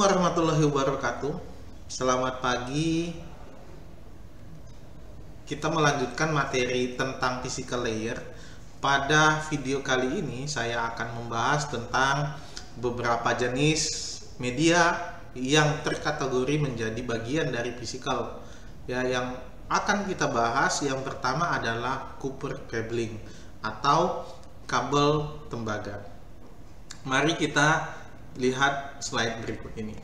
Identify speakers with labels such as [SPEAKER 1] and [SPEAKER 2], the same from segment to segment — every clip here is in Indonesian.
[SPEAKER 1] warahmatullahi wabarakatuh. Selamat pagi. Kita melanjutkan materi tentang physical layer. Pada video kali ini saya akan membahas tentang beberapa jenis media yang terkategori menjadi bagian dari physical. Ya, yang akan kita bahas yang pertama adalah copper cabling atau kabel tembaga. Mari kita lihat slide berikut ini.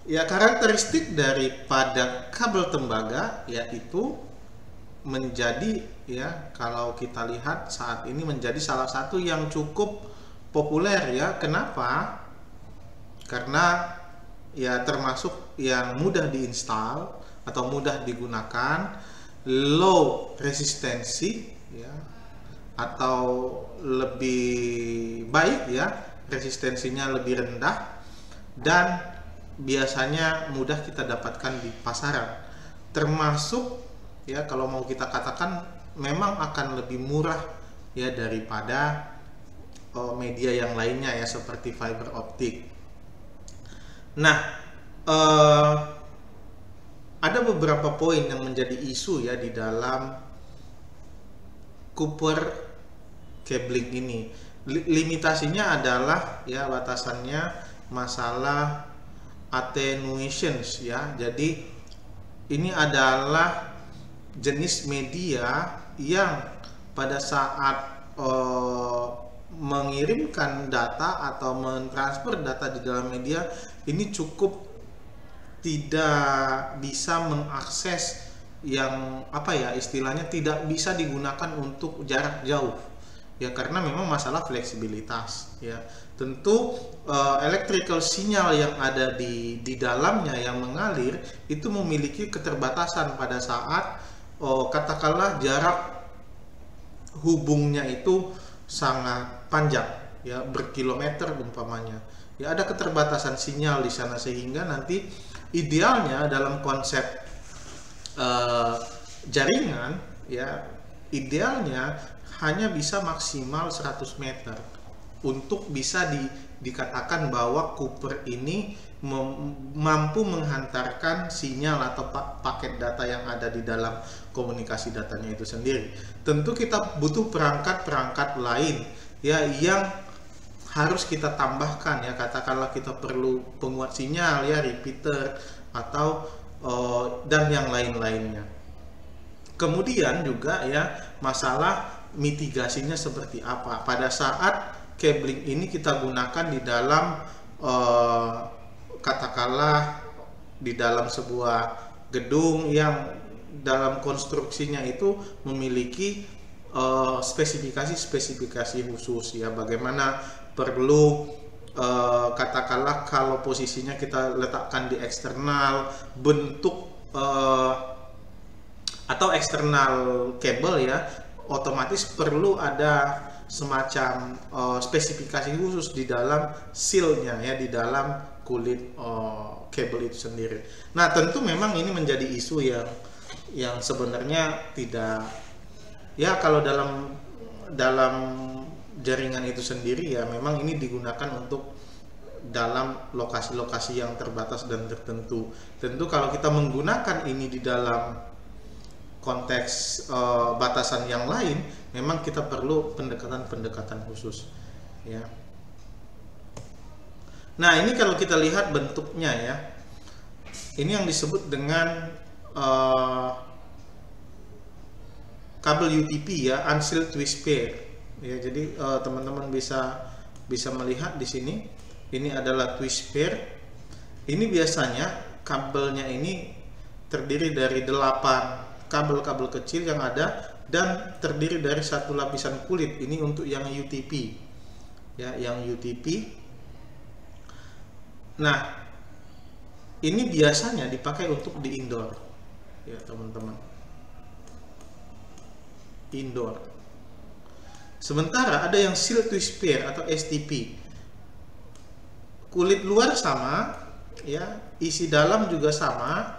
[SPEAKER 1] Ya, karakteristik daripada kabel tembaga yaitu menjadi, ya, kalau kita lihat saat ini menjadi salah satu yang cukup populer, ya. Kenapa? Karena ya termasuk yang mudah diinstal atau mudah digunakan, low resistensi, ya, atau lebih baik, ya, resistensinya lebih rendah, dan biasanya mudah kita dapatkan di pasaran. Termasuk, ya, kalau mau kita katakan memang akan lebih murah, ya, daripada media yang lainnya, ya, seperti fiber optik. Nah, ada beberapa poin yang menjadi isu, ya, di dalam copper cabling ini. Limitasinya adalah, ya, batasannya masalah attenuations, ya. Jadi ini adalah jenis media yang pada saat mengirimkan data atau mentransfer data di dalam media ini cukup tidak bisa mengakses, yang apa, ya, istilahnya tidak bisa digunakan untuk jarak jauh, ya, karena memang masalah fleksibilitas, ya. Tentu electrical sinyal yang ada di dalamnya yang mengalir itu memiliki keterbatasan pada saat katakanlah jarak hubungnya itu sangat panjang, ya, berkilometer umpamanya. Ya, ada keterbatasan sinyal di sana sehingga nanti idealnya dalam konsep jaringan, ya, idealnya hanya bisa maksimal 100 meter untuk bisa dikatakan bahwa copper ini mampu menghantarkan sinyal atau paket data yang ada di dalam komunikasi datanya itu sendiri. Tentu kita butuh perangkat-perangkat lain, ya, yang harus kita tambahkan, ya, katakanlah kita perlu penguat sinyal, ya, repeater atau dan yang lain-lainnya. Kemudian juga, ya, masalah mitigasinya seperti apa pada saat cabling ini kita gunakan di dalam katakanlah di dalam sebuah gedung yang dalam konstruksinya itu memiliki spesifikasi khusus, ya, bagaimana perlu katakanlah kalau posisinya kita letakkan di eksternal, bentuk atau eksternal kabel, ya, otomatis perlu ada semacam spesifikasi khusus di dalam sealnya, ya, di dalam kulit kabel itu sendiri. Nah, tentu memang ini menjadi isu yang sebenarnya tidak, ya, kalau dalam jaringan itu sendiri, ya, memang ini digunakan untuk dalam lokasi-lokasi yang terbatas dan tertentu. Tentu kalau kita menggunakan ini di dalam konteks batasan yang lain, memang kita perlu pendekatan-pendekatan khusus, ya. Nah, ini kalau kita lihat bentuknya, ya, ini yang disebut dengan kabel UTP, ya, unsealed twist pair, ya. Jadi teman-teman bisa melihat di sini, ini adalah twist pair. Ini biasanya kabelnya ini terdiri dari 8 kabel-kabel kecil yang ada dan terdiri dari satu lapisan kulit. Ini untuk yang UTP, ya, yang UTP. Nah, ini biasanya dipakai untuk di indoor, ya, teman-teman, indoor. Sementara ada yang sealed twist pair atau STP, kulit luar sama, ya, isi dalam juga sama,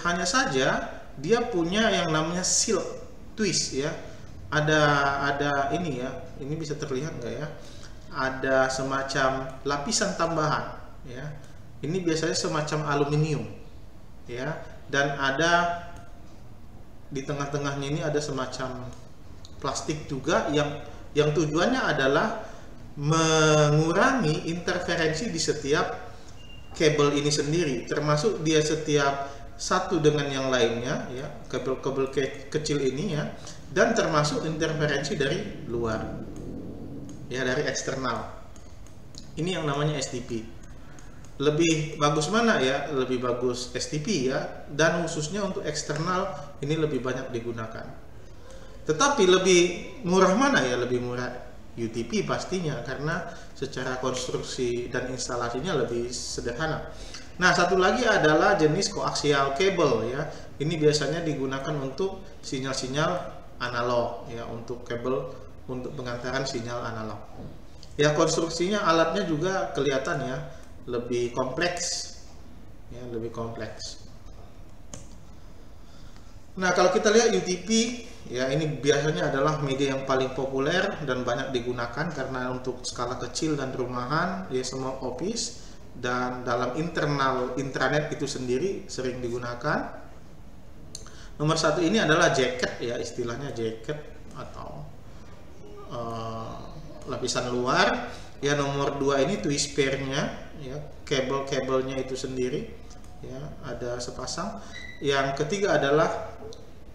[SPEAKER 1] hanya saja dia punya yang namanya seal twist, ya. Ada ini, ya, ini bisa terlihat nggak, ya, ada semacam lapisan tambahan ya. Ini biasanya semacam aluminium ya, dan ada di tengah-tengahnya ini ada semacam plastik juga yang tujuannya adalah mengurangi interferensi di setiap kabel ini sendiri, termasuk dia setiap satu dengan yang lainnya ya, kabel-kabel kecil ini ya, dan termasuk interferensi dari luar ya, dari eksternal. Ini yang namanya STP. Lebih bagus mana ya? Lebih bagus STP ya, dan khususnya untuk eksternal ini lebih banyak digunakan. Tetapi lebih murah mana ya? Lebih murah UTP pastinya, karena secara konstruksi dan instalasinya lebih sederhana. Nah, satu lagi adalah jenis koaksial kabel ya. Ini biasanya digunakan untuk sinyal-sinyal analog ya, untuk kabel untuk pengantaran sinyal analog. Ya, konstruksinya alatnya juga kelihatan ya, lebih kompleks ya, lebih kompleks. Nah, kalau kita lihat UTP ya, ini biasanya adalah media yang paling populer dan banyak digunakan karena untuk skala kecil dan rumahan ya, semua office dan dalam internal intranet itu sendiri sering digunakan. Nomor satu ini adalah jacket ya, istilahnya jacket atau lapisan luar ya. Nomor dua ini twist pair-nya ya, kabel-kabelnya itu sendiri ya, ada sepasang. Yang ketiga adalah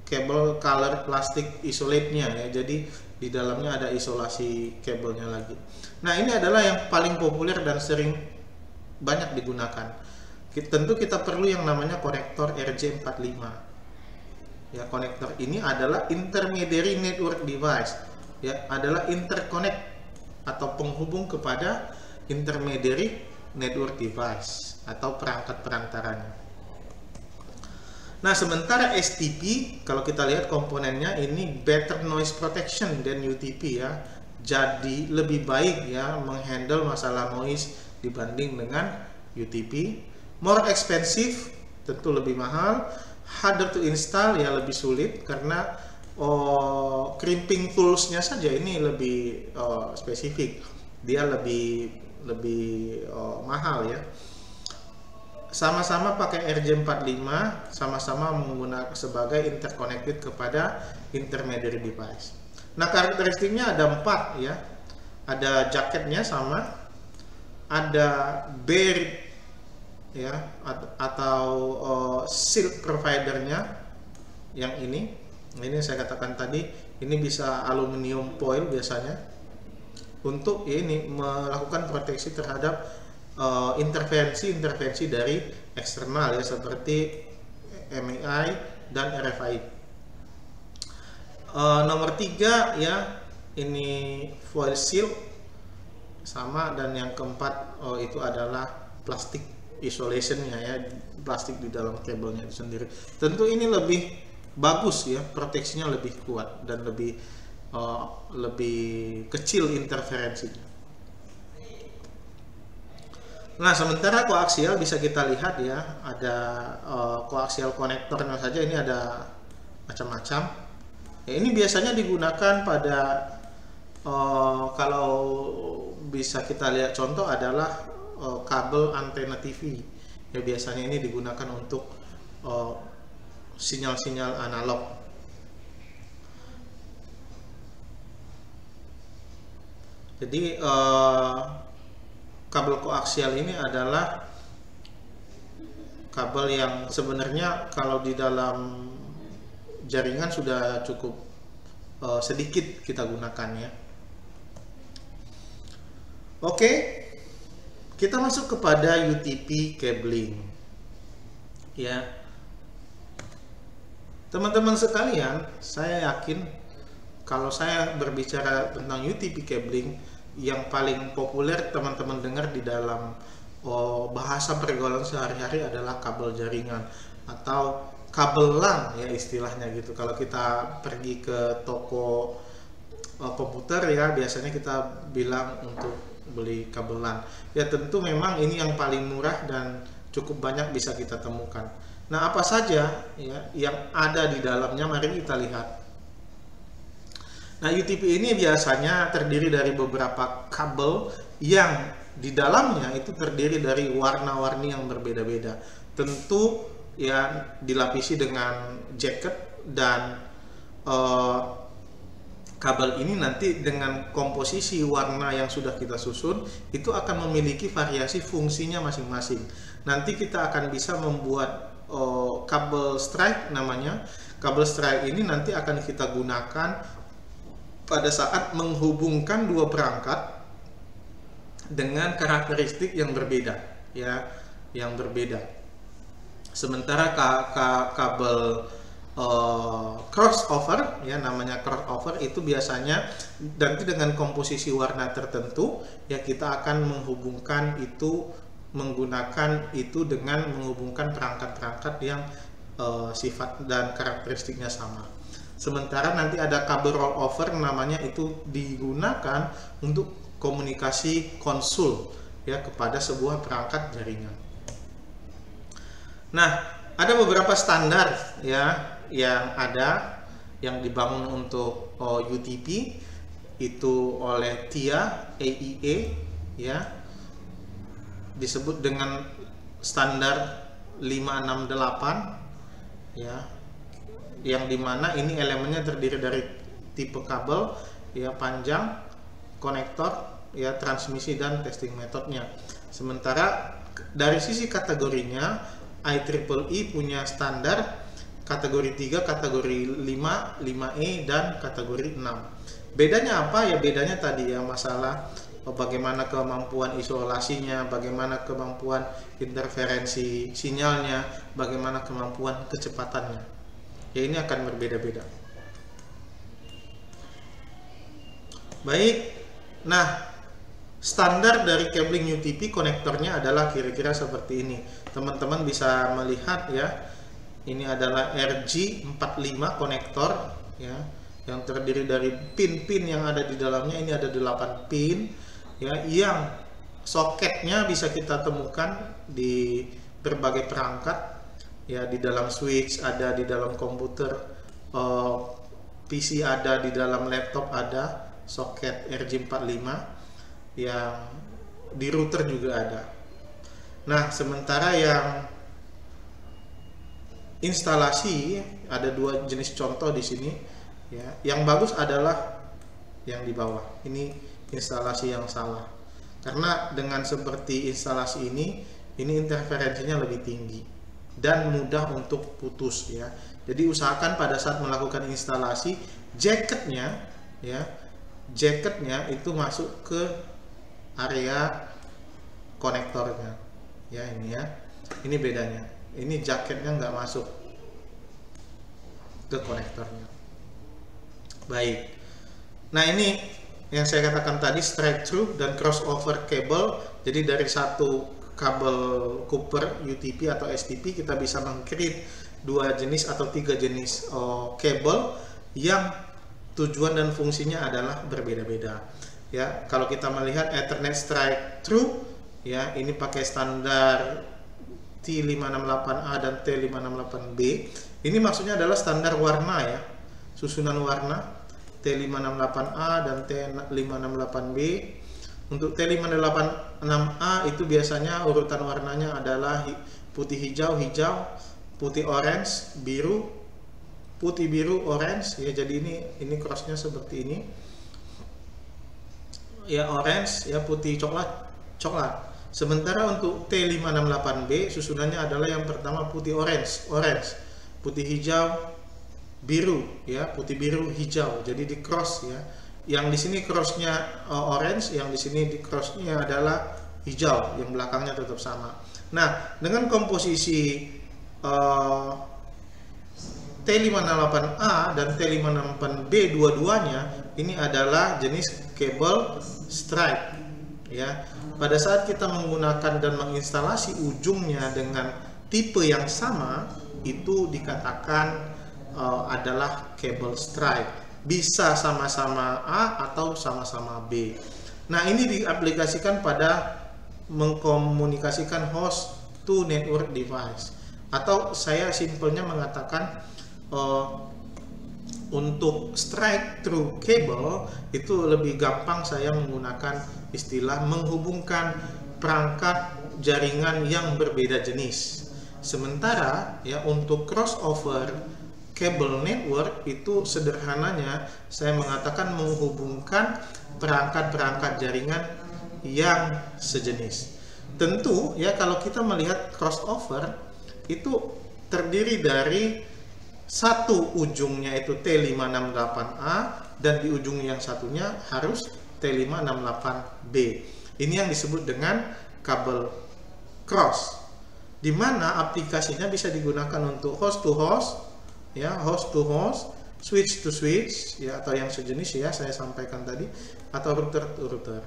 [SPEAKER 1] kabel color plastik isolate-nya ya, jadi di dalamnya ada isolasi kabelnya lagi. Nah, ini adalah yang paling populer dan sering banyak digunakan. Tentu kita perlu yang namanya konektor RJ45 ya. Konektor ini adalah intermediary network device ya, adalah interconnect atau penghubung kepada intermediary network device atau perangkat perantaranya. Nah, sementara STP kalau kita lihat komponennya ini better noise protection dan UTP ya, jadi lebih baik ya menghandle masalah noise dibanding dengan UTP. More expensive, tentu lebih mahal. Harder to install ya, lebih sulit karena crimping toolsnya saja ini lebih spesifik, dia lebih mahal ya. Sama-sama pakai RJ45, sama-sama menggunakan sebagai interconnected kepada intermediary device. Nah, karakteristiknya ada 4 ya. Ada jaketnya sama, ada bare ya, atau shield providernya yang ini saya katakan tadi, ini bisa aluminium foil biasanya untuk ini melakukan proteksi terhadap intervensi dari eksternal ya, seperti MII dan RFID. Nomor 3 ya, ini foil seal sama, dan yang keempat itu adalah plastik isolationnya ya, plastik di dalam kabelnya itu sendiri. Tentu ini lebih bagus ya, proteksinya lebih kuat dan lebih kecil interferensinya. Nah, sementara koaksial bisa kita lihat ya, ada koaksial konektornya saja ini ada macam-macam. Ya, ini biasanya digunakan pada kalau bisa kita lihat contoh adalah kabel antena TV. Ya, biasanya ini digunakan untuk sinyal-sinyal analog. Jadi kabel koaksial ini adalah kabel yang sebenarnya kalau di dalam jaringan sudah cukup sedikit kita gunakan ya. Oke, kita masuk kepada UTP cabling ya. Teman-teman sekalian, saya yakin kalau saya berbicara tentang UTP cabling, yang paling populer teman-teman dengar di dalam bahasa pergaulan sehari-hari adalah kabel jaringan atau kabel LAN ya, istilahnya gitu. Kalau kita pergi ke toko komputer ya, biasanya kita bilang untuk beli kabel LAN. Ya, tentu memang ini yang paling murah dan cukup banyak bisa kita temukan. Nah, apa saja ya yang ada di dalamnya, mari kita lihat. Nah, UTP ini biasanya terdiri dari beberapa kabel yang di dalamnya itu terdiri dari warna-warni yang berbeda-beda. Tentu ya dilapisi dengan jacket dan kabel ini nanti dengan komposisi warna yang sudah kita susun itu akan memiliki variasi fungsinya masing-masing. Nanti kita akan bisa membuat kabel strike namanya. Kabel strike ini nanti akan kita gunakan pada saat menghubungkan dua perangkat dengan karakteristik yang berbeda, ya, yang berbeda. Sementara kabel crossover, ya, namanya crossover itu biasanya nanti dengan komposisi warna tertentu, ya, kita akan menghubungkan itu menggunakan itu dengan menghubungkan perangkat-perangkat yang sifat dan karakteristiknya sama. Sementara nanti ada kabel rollover namanya, itu digunakan untuk komunikasi konsul, ya, kepada sebuah perangkat jaringan. Nah, ada beberapa standar, ya, yang ada yang dibangun untuk UTP itu oleh TIA AEA, ya, disebut dengan standar 568, ya, yang dimana ini elemennya terdiri dari tipe kabel, ya, panjang, konektor, ya, transmisi dan testing metodenya. Sementara dari sisi kategorinya IEEE punya standar kategori 3, kategori 5, 5E dan kategori 6. Bedanya apa? Ya bedanya tadi ya masalah bagaimana kemampuan isolasinya, bagaimana kemampuan interferensi sinyalnya, bagaimana kemampuan kecepatannya. Ya ini akan berbeda-beda. Baik, nah standar dari cabling UTP konektornya adalah kira-kira seperti ini. Teman-teman bisa melihat ya, ini adalah RG45 konektor, ya, yang terdiri dari pin-pin yang ada di dalamnya. Ini ada 8 pin, ya, yang soketnya bisa kita temukan di berbagai perangkat. Ya, di dalam switch ada, di dalam komputer PC ada, di dalam laptop ada soket RG45, yang di router juga ada. Nah, sementara yang instalasi ada dua jenis contoh di sini, ya. Yang bagus adalah yang di bawah. Ini instalasi yang salah. Karena dengan seperti instalasi ini interferensinya lebih tinggi dan mudah untuk putus, ya. Jadi usahakan pada saat melakukan instalasi jacketnya, ya, jacketnya itu masuk ke area konektornya, ya, ini ya. Ini bedanya. Ini jaketnya nggak masuk ke konektornya. Baik. Nah, ini yang saya katakan tadi straight through dan crossover cable. Jadi dari satu kabel Cooper UTP atau STP kita bisa meng-create 2 jenis atau 3 jenis kabel yang tujuan dan fungsinya adalah berbeda-beda. Ya, kalau kita melihat Ethernet straight through, ya, ini pakai standar T568A dan T568B. Ini maksudnya adalah standar warna, ya, susunan warna T568A dan T568B. Untuk T586A itu biasanya urutan warnanya adalah putih hijau, hijau, putih orange, biru, putih biru, orange, ya. Jadi ini crossnya seperti ini, ya, orange, ya, putih coklat, coklat. Sementara untuk T568B susunannya adalah yang pertama putih orange, orange, putih hijau, biru, ya, putih biru, hijau. Jadi di cross, ya. Yang di sini crossnya orange, yang di sini di crossnya adalah hijau, yang belakangnya tetap sama. Nah, dengan komposisi T568A dan T568B dua-duanya ini adalah jenis kabel stripe, ya. Pada saat kita menggunakan dan menginstalasi ujungnya dengan tipe yang sama, itu dikatakan adalah kabel stripe. Bisa sama-sama A atau sama-sama B. Nah, ini diaplikasikan pada mengkomunikasikan host to network device, atau saya simpelnya mengatakan
[SPEAKER 2] untuk straight through cable itu lebih gampang saya menggunakan istilah menghubungkan perangkat jaringan yang berbeda jenis. Sementara ya untuk crossover cable network itu sederhananya saya mengatakan menghubungkan perangkat-perangkat jaringan yang sejenis. Tentu ya kalau kita melihat crossover itu terdiri dari satu ujungnya itu T568A dan di ujung yang satunya harus T568B. Ini yang disebut dengan kabel cross, di mana aplikasinya bisa digunakan untuk host to host, ya, host to host, switch to switch, ya, atau yang sejenis ya saya sampaikan tadi, atau router to router.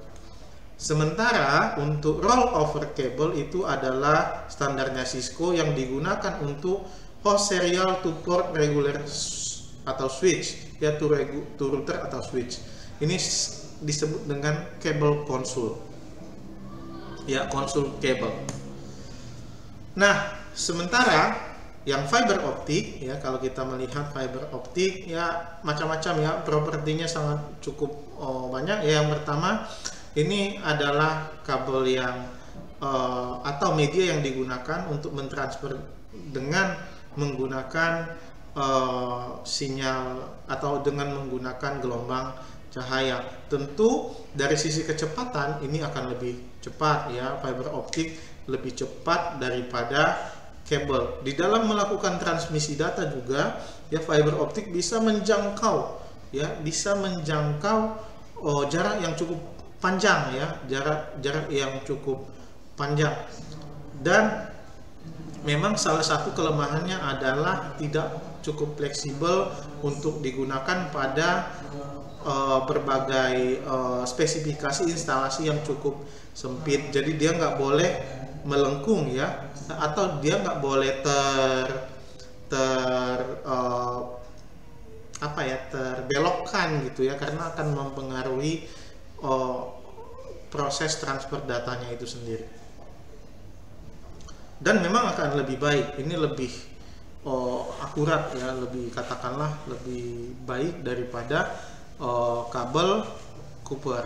[SPEAKER 2] Sementara untuk roll over cable itu adalah standarnya Cisco yang digunakan untuk host serial to port regular atau switch, ya, to router atau switch. Ini disebut dengan cable console, ya, console cable. Nah, sementara yang fiber optik, ya, kalau kita melihat fiber optik ya macam-macam ya, propertinya sangat cukup banyak. Ya, yang pertama ini adalah kabel yang atau media yang digunakan untuk mentransfer dengan menggunakan sinyal atau dengan menggunakan gelombang cahaya. Tentu dari sisi kecepatan ini akan lebih cepat, ya, fiber optik lebih cepat daripada kabel. Di dalam melakukan transmisi data juga ya fiber optik bisa menjangkau, ya, bisa menjangkau jarak yang cukup panjang, ya, jarak yang cukup panjang. Dan memang salah satu kelemahannya adalah tidak cukup fleksibel untuk digunakan pada berbagai spesifikasi instalasi yang cukup sempit. Jadi dia nggak boleh melengkung, ya, atau dia nggak boleh terbelokkan gitu ya, karena akan mempengaruhi proses transfer datanya itu sendiri. Dan memang akan lebih baik, ini lebih akurat, ya, lebih katakanlah lebih baik daripada kabel Cooper.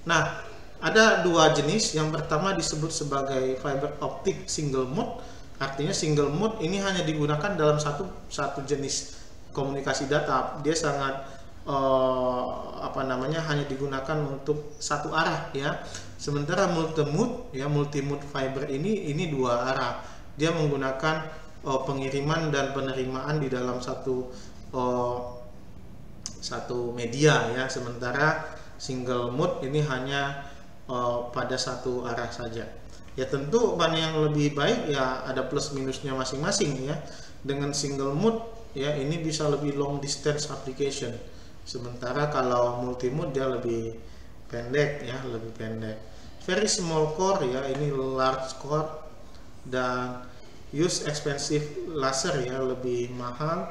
[SPEAKER 2] Nah, ada dua jenis. Yang pertama disebut sebagai fiber optic single mode. Artinya single mode ini hanya digunakan dalam satu jenis komunikasi data. Dia sangat hanya digunakan untuk satu arah, ya. Sementara multimode, ya, multimode fiber ini dua arah. Dia menggunakan pengiriman dan penerimaan di dalam satu media, ya. Sementara single mode ini hanya pada satu arah saja. Ya, tentu mana yang lebih baik, ya, ada plus minusnya masing-masing, ya. Dengan single mode, ya, ini bisa lebih long distance application. Sementara kalau multimode dia lebih pendek, ya, lebih pendek. Very small core, ya, ini large core, dan use expensive laser, ya, lebih mahal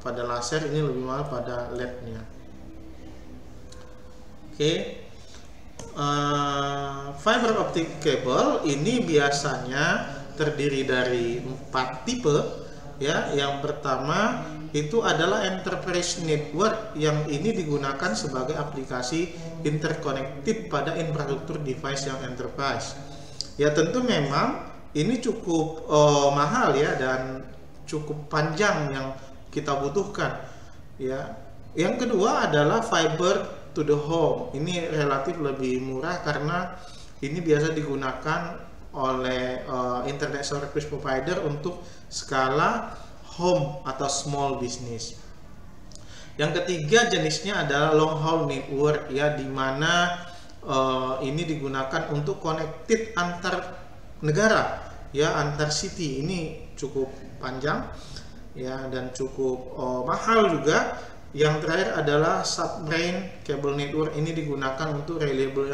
[SPEAKER 2] pada laser, ini lebih mahal pada LED-nya. Oke. Fiber optic cable ini biasanya terdiri dari 4 tipe, ya. Yang pertama itu adalah enterprise network, yang ini digunakan sebagai aplikasi interconnected pada infrastruktur device yang enterprise. Ya, tentu memang ini cukup mahal, ya, dan cukup panjang yang kita butuhkan, ya. Yang kedua adalah fiber to the home. Ini relatif lebih murah karena ini biasa digunakan oleh internet service provider untuk skala home atau small business. Yang ketiga jenisnya adalah long haul network, ya, di mana ini digunakan untuk connected antar negara, ya, antar city. Ini cukup panjang, ya, dan cukup mahal juga. Yang terakhir adalah submarine cable network. Ini digunakan untuk reliable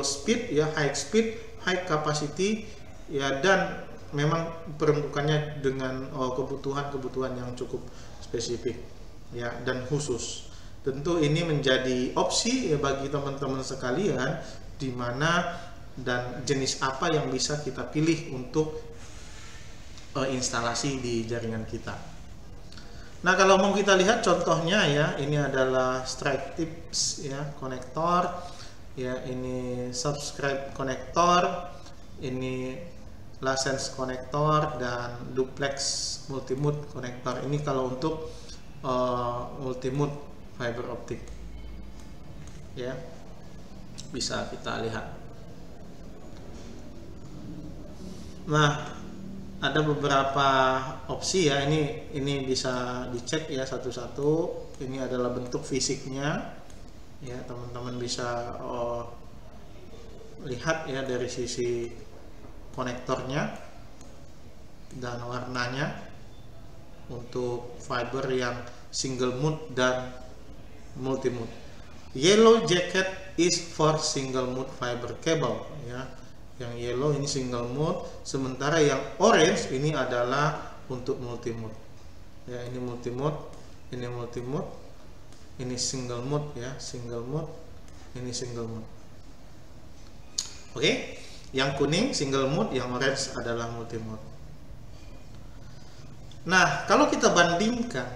[SPEAKER 2] speed, ya, high speed, high capacity, ya, dan memang peruntukannya dengan kebutuhan yang cukup spesifik, ya, dan khusus. Tentu ini menjadi opsi, ya, bagi teman-teman sekalian di mana dan jenis apa yang bisa kita pilih untuk instalasi di jaringan kita.
[SPEAKER 1] Nah, kalau mau kita lihat contohnya ya, ini adalah strike tips ya, konektor ya, ini subscribe konektor, ini license konektor, dan duplex multimode konektor. Ini kalau untuk multimode fiber optik ya, bisa kita lihat. Nah, ada beberapa opsi ya, ini bisa dicek ya satu-satu. Ini adalah bentuk fisiknya ya, teman-teman bisa lihat ya dari sisi konektornya dan warnanya untuk fiber yang single mode dan multi mode. Yellow jacket is for single mode fiber cable ya. Yang yellow ini single mode, sementara yang orange ini adalah untuk multi mode. Ya, ini multi mode, ini multi mode, ini single mode ya, single mode, ini single mode. Oke, yang kuning single mode, yang orange adalah multi mode. Nah, kalau kita bandingkan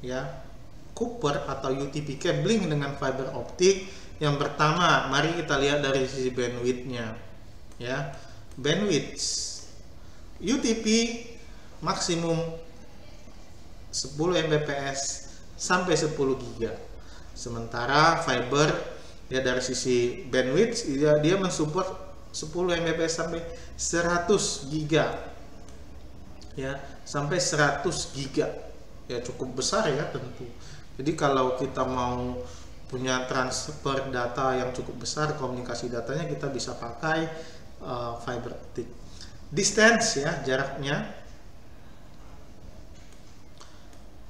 [SPEAKER 1] ya Cooper atau UTP cabling dengan fiber optik, yang pertama mari kita lihat dari sisi bandwidth-nya. Ya, bandwidth UTP maksimum 10 Mbps sampai 10 GB, sementara fiber ya dari sisi bandwidth dia mensupport 10 Mbps sampai 100 GB ya, sampai 100 GB ya, cukup besar ya tentu. Jadi kalau kita mau punya transfer data yang cukup besar, komunikasi datanya, kita bisa pakai fiber optik. Distance ya, jaraknya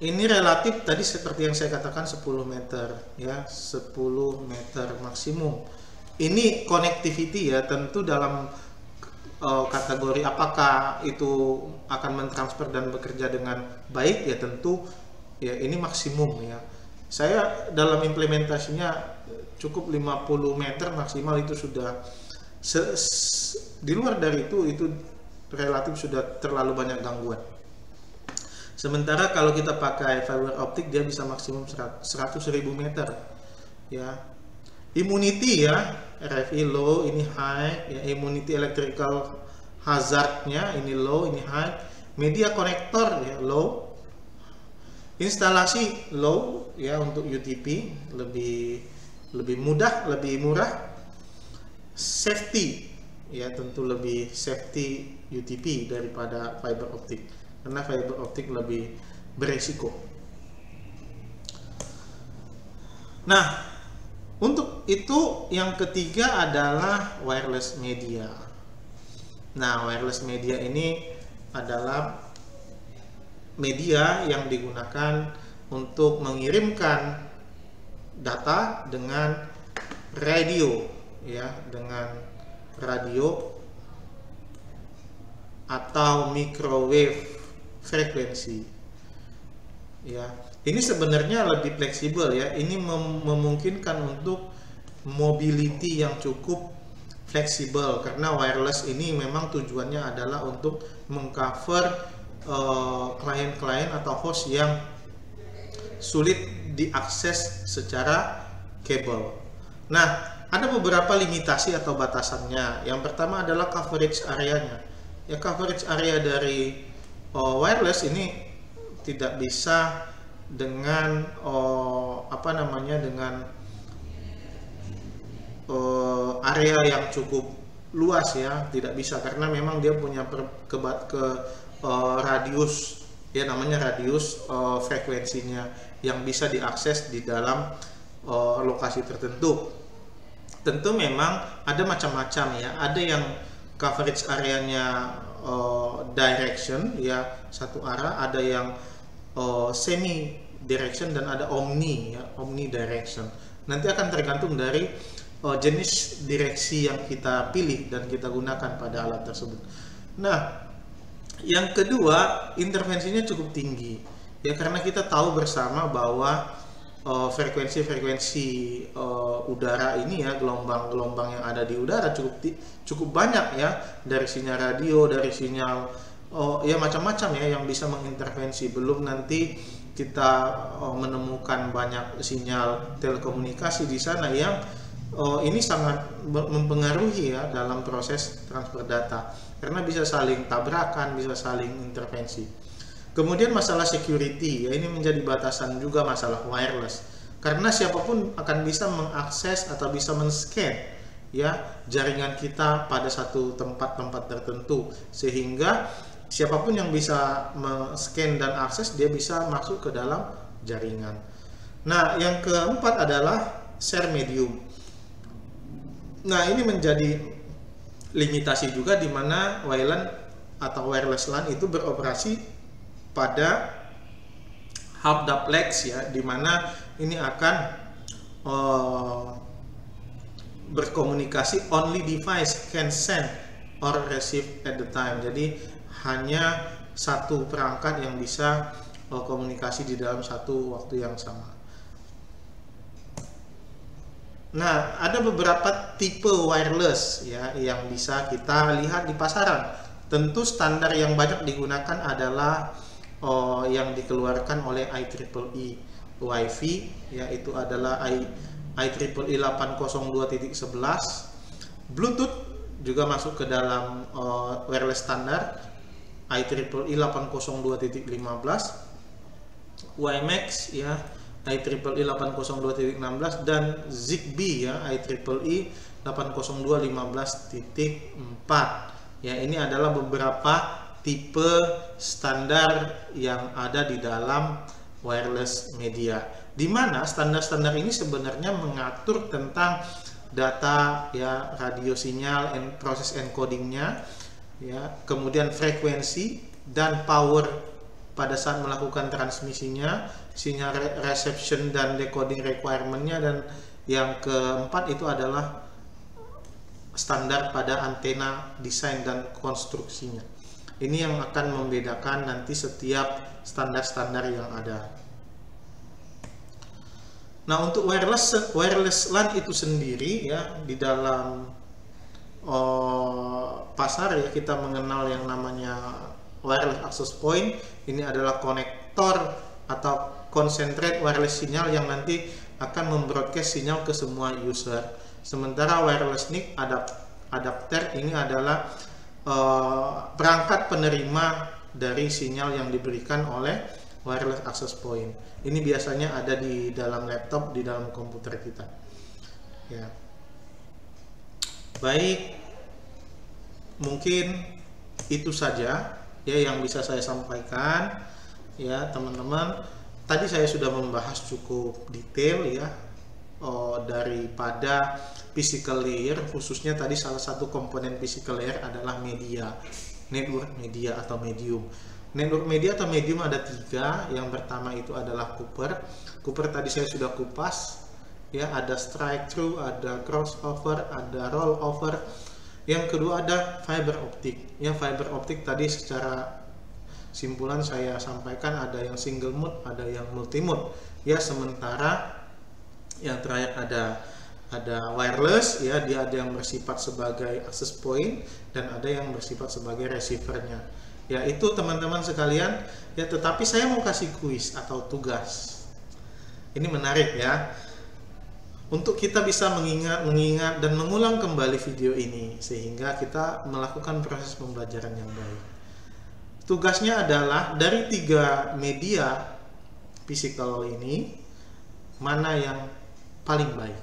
[SPEAKER 1] ini relatif tadi seperti yang saya katakan 10 meter ya, 10 meter maksimum. Ini connectivity ya, tentu dalam kategori apakah itu akan mentransfer dan bekerja dengan baik ya, tentu ya ini maksimum ya. Saya dalam implementasinya cukup 50 meter maksimal, itu sudah di luar dari itu relatif sudah terlalu banyak gangguan. Sementara kalau kita pakai fiber optik dia bisa maksimum 100.000 meter ya. Immunity ya, RFI low, ini high ya. Immunity electrical hazardnya ini low, ini high. Media konektor ya low. Instalasi low ya, untuk UTP lebih mudah, lebih murah. Safety ya, tentu lebih safety UTP daripada fiber optik, karena fiber optik lebih beresiko. Nah, untuk itu yang ketiga adalah wireless media. Nah, wireless media ini adalah media yang digunakan untuk mengirimkan data dengan radio ya, dengan radio atau microwave frekuensi ya. Ini sebenarnya lebih fleksibel ya, ini memungkinkan untuk mobility yang cukup fleksibel, karena wireless ini memang tujuannya adalah untuk mengcover klien-klien atau host yang sulit diakses secara kabel. Nah, ada beberapa limitasi atau batasannya. Yang pertama adalah coverage areanya. Ya, coverage area dari wireless ini tidak bisa dengan dengan area yang cukup luas ya, tidak bisa, karena memang dia punya radius ya, namanya radius frekuensinya yang bisa diakses di dalam lokasi tertentu. Tentu memang ada macam-macam ya, ada yang coverage areanya direction ya, satu arah, ada yang semi direction, dan ada omni ya, omni direction. Nanti akan tergantung dari jenis direksi yang kita pilih dan kita gunakan pada alat tersebut. Nah, yang kedua, intervensinya cukup tinggi ya, karena kita tahu bersama bahwa frekuensi udara ini ya, gelombang-gelombang yang ada di udara cukup banyak ya, dari sinyal radio, dari sinyal ya macam-macam ya yang bisa mengintervensi. Belum nanti kita menemukan banyak sinyal telekomunikasi di sana yang ini sangat mempengaruhi ya dalam proses transfer data, karena bisa saling tabrakan, bisa saling intervensi. Kemudian masalah security, ya ini menjadi batasan juga masalah wireless, karena siapapun akan bisa mengakses atau bisa men-scan ya jaringan kita pada satu tempat-tempat tertentu, sehingga siapapun yang bisa men-scan dan akses dia bisa masuk ke dalam jaringan. Nah, yang keempat adalah share medium. Nah, ini menjadi limitasi juga di mana WLAN atau wireless LAN itu beroperasi pada hub duplex ya, di mana ini akan berkomunikasi only device can send or receive at the time. Jadi hanya satu perangkat yang bisa komunikasi di dalam satu waktu yang sama. Nah, ada beberapa tipe wireless ya yang bisa kita lihat di pasaran. Tentu standar yang banyak digunakan adalah yang dikeluarkan oleh IEEE Wi-Fi, yaitu adalah IEEE 802.11. Bluetooth juga masuk ke dalam wireless standar IEEE 802.15, WiMAX ya IEEE 802.16, dan Zigbee ya IEEE 802.15.4. Ya, ini adalah beberapa tipe standar yang ada di dalam wireless media, di mana standar-standar ini sebenarnya mengatur tentang data ya, radio sinyal, proses encodingnya ya, kemudian frekuensi dan power pada saat melakukan transmisinya, sinyal reception dan decoding requirement-nya, dan yang keempat itu adalah standar pada antena desain dan konstruksinya. Ini yang akan membedakan nanti setiap standar-standar yang ada. Nah, untuk wireless LAN itu sendiri ya, di dalam pasar ya kita mengenal yang namanya wireless access point. Ini adalah konektor atau concentrate wireless sinyal yang nanti akan membroadcast sinyal ke semua user. Sementara wireless NIC adapter ini adalah perangkat penerima dari sinyal yang diberikan oleh wireless access point. Ini biasanya ada di dalam laptop, di dalam komputer kita. Ya. Baik, mungkin itu saja ya yang bisa saya sampaikan ya teman-teman. Tadi saya sudah membahas cukup detail ya daripada physical layer, khususnya tadi salah satu komponen physical layer adalah media, network media atau medium. Network media atau medium ada tiga. Yang pertama itu adalah Cooper. Cooper tadi saya sudah kupas ya, ada strike through, ada crossover, ada rollover. Yang kedua ada fiber optic. Yang fiber optic tadi secara simpulan saya sampaikan ada yang single mode, ada yang multi mode. Ya, sementara yang terakhir ada wireless ya, dia ada yang bersifat sebagai access point dan ada yang bersifat sebagai receivernya. Ya, itu teman-teman sekalian ya, tetapi saya mau kasih kuis atau tugas. Ini menarik ya, untuk kita bisa mengingat dan mengulang kembali video ini sehingga kita melakukan proses pembelajaran yang baik. Tugasnya adalah dari 3 media physical ini, mana yang paling baik?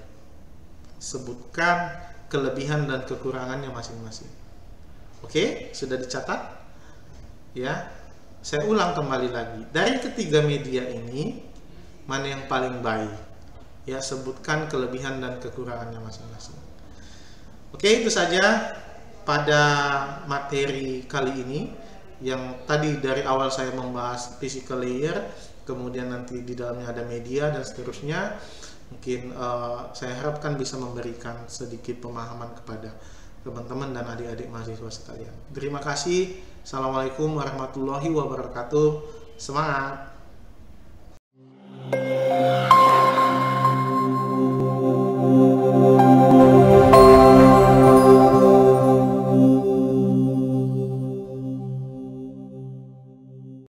[SPEAKER 1] Sebutkan kelebihan dan kekurangannya masing-masing. Oke, sudah dicatat? Ya, saya ulang kembali lagi. Dari ketiga media ini, mana yang paling baik? Ya, sebutkan kelebihan dan kekurangannya masing-masing. Oke, itu saja pada materi kali ini. Yang tadi dari awal saya membahas physical layer, kemudian nanti di dalamnya ada media dan seterusnya. Mungkin saya harapkan bisa memberikan sedikit pemahaman kepada teman-teman dan adik-adik mahasiswa sekalian. Terima kasih. Assalamualaikum warahmatullahi wabarakatuh. Semangat!